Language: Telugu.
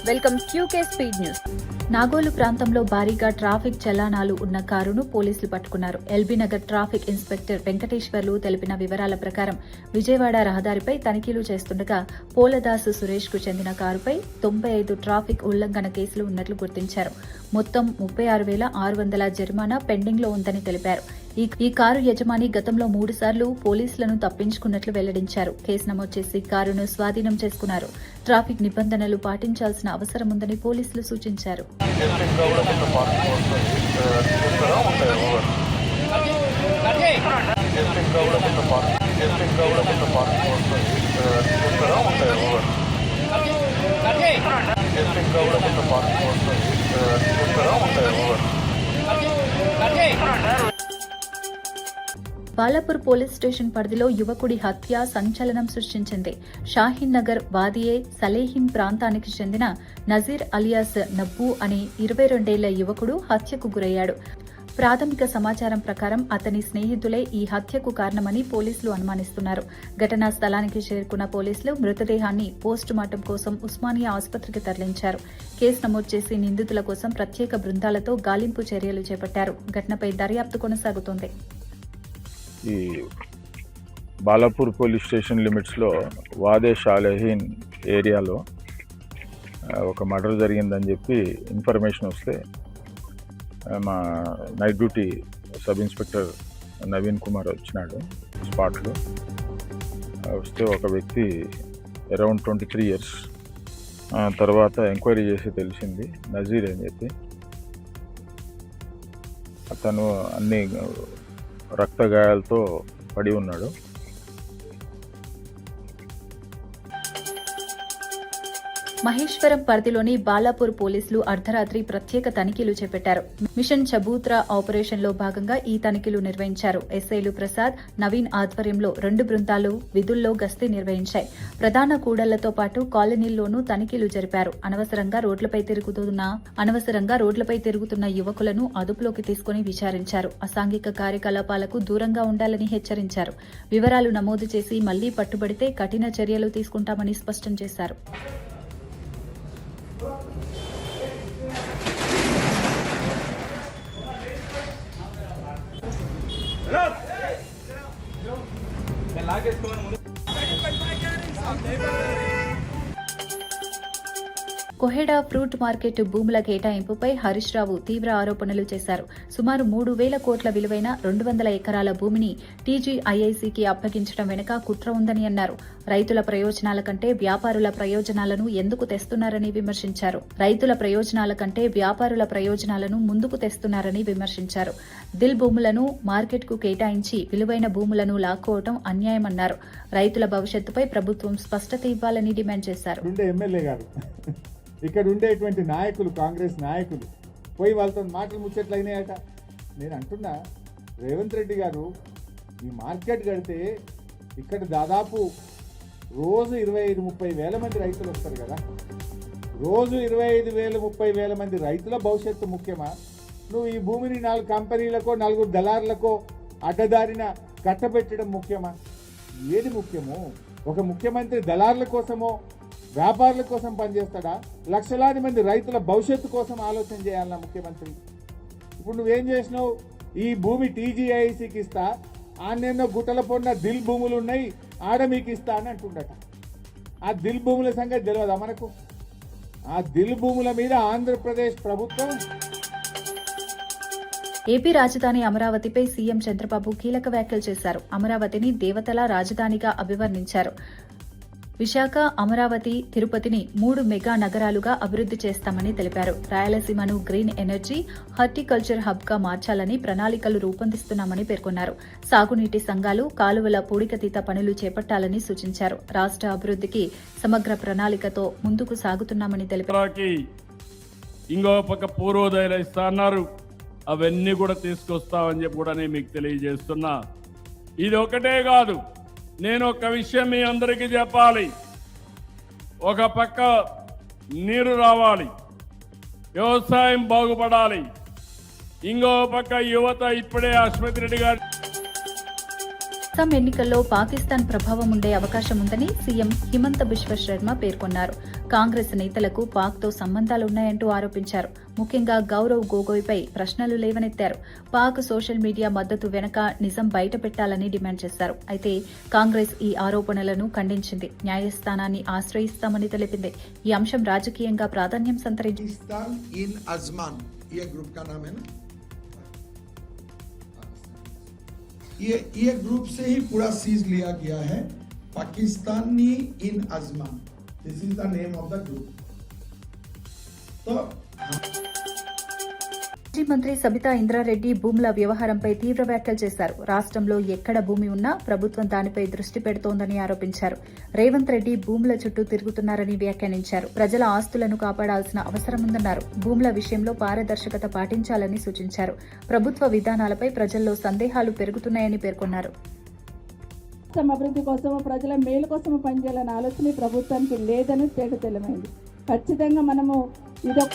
Welcome QK speed news. Nagole ప్రాంతంలో భారీగా ట్రాఫిక్ చలానాలు ఉన్న కారును పోలీసులు పట్టుకున్నారు. ఎల్బీనగర్ ట్రాఫిక్ ఇన్స్పెక్టర్ వెంకటేశ్వర్లు తెలిపిన వివరాల ప్రకారం విజయవాడ రహదారిపై తనిఖీలు చేస్తుండగా పోలదాసు సురేష్ కు చెందిన కారుపై 95 ట్రాఫిక్ ఉల్లంఘన కేసులు ఉన్నట్లు గుర్తించారు. మొత్తం 36,600 జరిమానా పెండింగ్ లో ఉందని తెలిపారు. ఈ కారు యజమాని గతంలో 3 సార్లు పోలీసులను తప్పించుకున్నట్లు వెల్లడించారు. కేసు నమోదు చేసి కారును స్వాధీనం చేసుకున్నారు. ట్రాఫిక్ నిబంధనలు పాటించాల్సిన అవసరం ఉందని పోలీసులు సూచించారు. బాలాపూర్ పోలీస్ స్టేషన్ పరిధిలో యువకుడి హత్య సంచలనం సృష్టించింది. షాహీన్ నగర్ వాదియే సలేహిన్ ప్రాంతానికి చెందిన నజీర్ అలియాస్ నబ్బు అనే 22 ఏళ్ల యువకుడు హత్యకు గురయ్యాడు. ప్రాథమిక సమాచారం ప్రకారం అతని స్నేహితులే ఈ హత్యకు కారణమని పోలీసులు అనుమానిస్తున్నారు. ఘటనా స్థలానికి చేరుకున్న పోలీసులు మృతదేహాన్ని పోస్టుమార్టం కోసం ఉస్మానియా ఆసుపత్రికి తరలించారు. కేసు నమోదు చేసి నిందితుల కోసం ప్రత్యేక బృందాలతో గాలింపు చర్యలు చేపట్టారు. ఘటనపై దర్యాప్తు కొనసాగుతోంది. ఈ బాలాపూర్ పోలీస్ స్టేషన్ లిమిట్స్లో వాదే షాలహీన్ ఏరియాలో ఒక మర్డర్ జరిగిందని చెప్పి ఇన్ఫర్మేషన్ వస్తే మా night duty sub inspector Naveen Kumar వచ్చినాడు స్పాట్లో. వస్తే ఒక వ్యక్తి అరౌండ్ 23 years తర్వాత ఎంక్వైరీ చేసి తెలిసింది నజీర్ అని చెప్పి. అతను అన్ని రక్త గాయాలతో పడి ఉన్నాడు. మహేశ్వరం పరిధిలోని బాలాపూర్ పోలీసులు అర్ధరాత్రి ప్రత్యేక తనిఖీలు చేపట్టారు. మిషన్ చబూత్రా ఆపరేషన్ లో భాగంగా ఈ తనిఖీలు నిర్వహించారు. ఎస్ఐలు ప్రసాద్, నవీన్ ఆధ్వర్యంలో 2 బృందాలు విధుల్లో గస్తీ నిర్వహించాయి. ప్రధాన కూడళ్లతో పాటు కాలనీల్లోనూ తనిఖీలు జరిపారు. అనవసరంగా రోడ్లపై తిరుగుతున్న యువకులను అదుపులోకి తీసుకుని విచారించారు. అసాంఘిక కార్యకలాపాలకు దూరంగా ఉండాలని హెచ్చరించారు. వివరాలు నమోదు చేసి మళ్లీ పట్టుబడితే కఠిన చర్యలు తీసుకుంటామని స్పష్టం చేశారు. కొహెడా ఫ్రూట్ మార్కెట్ భూముల కేటాయింపుపై హరీష్ రావు తీవ్ర ఆరోపణలు చేశారు. సుమారు 3,000 కోట్ల విలువైన 200 ఎకరాల భూమిని టీజీఐఐసీకి అప్పగించడం వెనుక కుట్ర ఉందని అన్నారు. రైతుల ప్రయోజనాల కంటే వ్యాపారుల ప్రయోజనాలను ఎందుకు తెస్తున్నారని విమర్శించారు. ముందుకు తెస్తున్నారని విమర్శించారు. దిల్ భూములను మార్కెట్కు కేటాయించి విలువైన భూములను లాక్కోవడం అన్యాయమన్నారు. రైతుల భవిష్యత్తుపై ప్రభుత్వం స్పష్టత ఇవ్వాలని డిమాండ్ చేశారు. ఇక్కడ ఉండేటువంటి నాయకులు, కాంగ్రెస్ నాయకులు పోయి వాళ్ళతో మాటలు ముచ్చట్లయినాయట. నేను అంటున్నా, రేవంత్ రెడ్డి గారు ఈ మార్కెట్ కడితే ఇక్కడ దాదాపు రోజు 25-30 వేల మంది రైతులు వస్తారు కదా. రోజు 25,000-30 వేల మంది రైతుల భవిష్యత్తు ముఖ్యమా? నువ్వు ఈ భూమిని 4 కంపెనీలకో 4 దళారులకో అడ్డదారిన కట్టబెట్టడం ముఖ్యమా? ఏది ముఖ్యము? ఒక ముఖ్యమంత్రి దళారుల కోసమో వ్యాపారుల కోసం పనిచేస్తాడా? లక్షలాది మంది రైతుల భవిష్యత్తు కోసం ఆలోచన చేయాలన్నా ముఖ్యమంత్రి? ఇప్పుడు నువ్వేం చేసినావు? ఈ భూమి టీజీఐసీకి ఇస్తా, ఆన్నెన్నో గుట్టల పొన్న దిల్ భూములు ఉన్నాయి, ఆడ మీకు ఇస్తా అని అంటుండట. ఆ దిల్ భూముల సంగతి తెలియదా మనకు? ఆ దిల్ భూముల మీద ఆంధ్రప్రదేశ్ ప్రభుత్వం. ఏపీ రాజధాని అమరావతిపై సీఎం చంద్రబాబు కీలక వ్యాఖ్యలు చేశారు. అమరావతిని దేవతల రాజధానిగా అభివర్ణించారు. విశాఖ, అమరావతి, తిరుపతిని 3 మెగా నగరాలుగా అభివృద్ది చేస్తామని తెలిపారు. రాయలసీమను గ్రీన్ ఎనర్జీ, హార్టికల్చర్ హబ్ గా మార్చాలని ప్రణాళికలు రూపొందిస్తున్నామని పేర్కొన్నారు. సాగునీటి సంఘాలు, కాలువల పూడికతీత పనులు చేపట్టాలని సూచించారు. రాష్ట్ర అభివృద్దికి సమగ్ర ప్రణాళికతో ముందుకు సాగుతున్నామని తెలిపారు. ఇంకో పక్క పూర్వోదయాలు ఇస్తా అన్నారు, అవన్నీ కూడా తీసుకొస్తామని చెప్పి కూడా నేను మీకు తెలియజేస్తున్నా. ఇది ఒకటే కాదు, నేను ఒక విషయం మీ అందరికీ చెప్పాలి. ఒక పక్క నీరు రావాలి, వ్యవసాయం బాగుపడాలి, ఇంకో పక్క యువత ఇప్పుడే అశ్వత్ రెడ్డి గారు అస్సాం ఎన్నికల్లో పాకిస్తాన్ ప్రభావం ఉండే అవకాశం ఉందని సీఎం హిమంత బిశ్వ శర్మ పేర్కొన్నారు. కాంగ్రెస్ నేతలకు పాక్తో సంబంధాలున్నాయంటూ ఆరోపించారు. ముఖ్యంగా గౌరవ్ గొగోయ్పై ప్రశ్నలు లేవనెత్తారు. పాక్ సోషల్ మీడియా మద్దతు వెనుక నిజం బయటపెట్టాలని డిమాండ్ చేశారు. అయితే కాంగ్రెస్ ఈ ఆరోపణలను ఖండించింది. న్యాయస్థానాన్ని ఆశ్రయిస్తామని తెలిపింది. ఈ అంశం రాజకీయంగా ప్రాధాన్యం సంతరించింది. पाकिस्तान इन अजमान ये ग्रुप का नाम है ना, ये ग्रुप से ही पूरा सीज लिया गया है. Pakistani in Ajman, this is the name of the group. तो మాజీ మంత్రి సబితా ఇంద్రారెడ్డి భూముల వ్యవహారంపై తీవ్ర వ్యాఖ్యలు చేశారు. రాష్ట్రంలో ఎక్కడ భూమి ఉన్నా ప్రభుత్వం దానిపై దృష్టి పెడుతోందని ఆరోపించారు. రేవంత్ రెడ్డి భూముల చుట్టూ తిరుగుతున్నారని వ్యాఖ్యానించారు. ప్రజల ఆస్తులను కాపాడాల్సిన అవసరం ఉందన్నారు. భూముల విషయంలో పారదర్శకత పాటించాలని సూచించారు. ప్రభుత్వ విధానాలపై ప్రజల్లో సందేహాలు పెరుగుతున్నాయని పేర్కొన్నారు. అభివృద్ధి కోసము ప్రజల మేలు కోసము పనిచేయాలనే ఆలోచన ప్రభుత్వానికి లేదని తేటతెల్లమైంది. ఖచ్చితంగా మనము ఇదొక